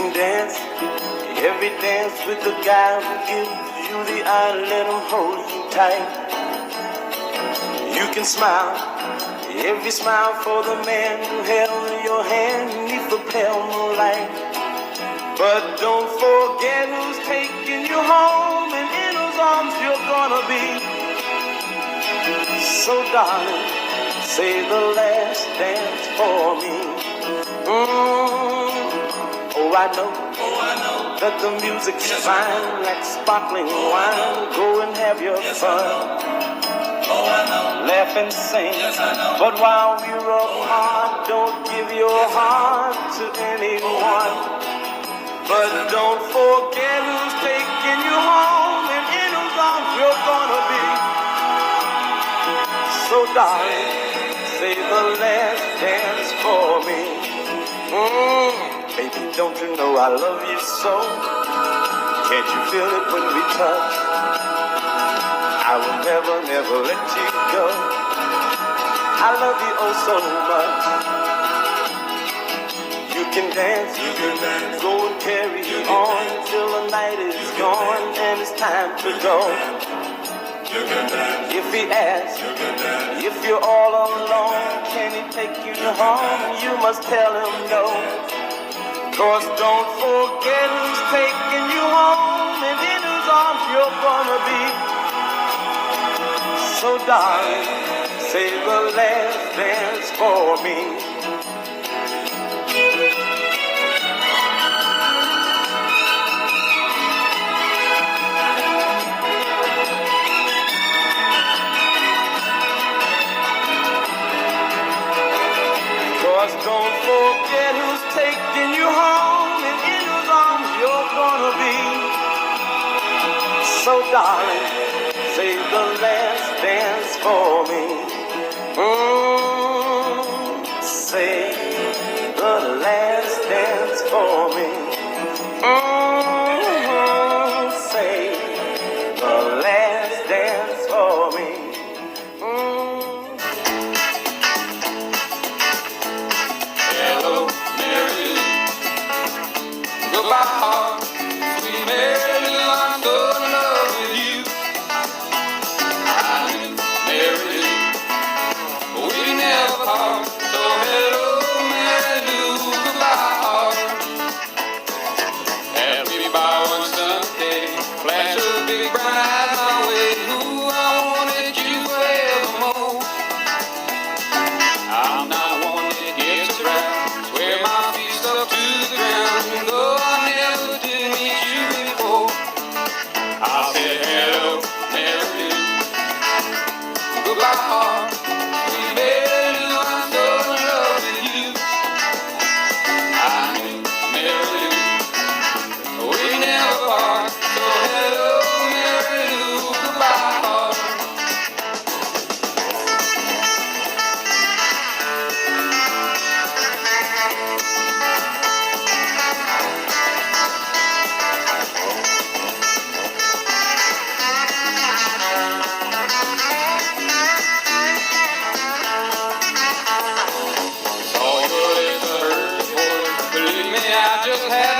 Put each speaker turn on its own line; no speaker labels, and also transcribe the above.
can dance, every dance with the guy who gives you the eye, let him hold you tight. You can smile, every smile for the man who held your hand beneath the pale moonlight. But don't forget who's taking you home and in whose arms you're gonna be. So darling, say the last dance for me. Oh, I know that the music's fine, like sparkling wine. Go and have your fun, laugh and sing. But while we're apart, don't give your heart to anyone. But don't forget who's taking you home and in whose arms you're gonna be. So darling, say the last dance for me. Baby, don't you know I love you so? Can't you feel it when we touch? I will never, never let you go. I love you oh so much. You can dance, go and carry on till the night is gone and it's time to go. If he asks, if you're all alone, can he take you home? You must tell him no. 'Cause don't forget who's taking you home and in whose arms you're gonna be. So darling, say the last dance for me. Don't forget who's taking you home and in whose arms you're gonna be. So darling, say the last dance for me. Say the last dance for me. Say the last dance for me.
Goodbye, heart, sweet Mary Lou, I'm so in love with you. I do, Mary Lou, we never part. So hello, Mary Lou, goodbye, heart. Happy by one Sunday, flash of big brown eyes my way. Ooh, I wanted you forevermore. I'm not one that gets around, swear my feet stuck to the ground. Though I never did meet you before, I said hello, Mary Lou, goodbye, heart, sweet Mary Lou, I'm so in love with you. I knew, Mary Lou, we never part. So hello, Mary Lou, goodbye, heart. I just had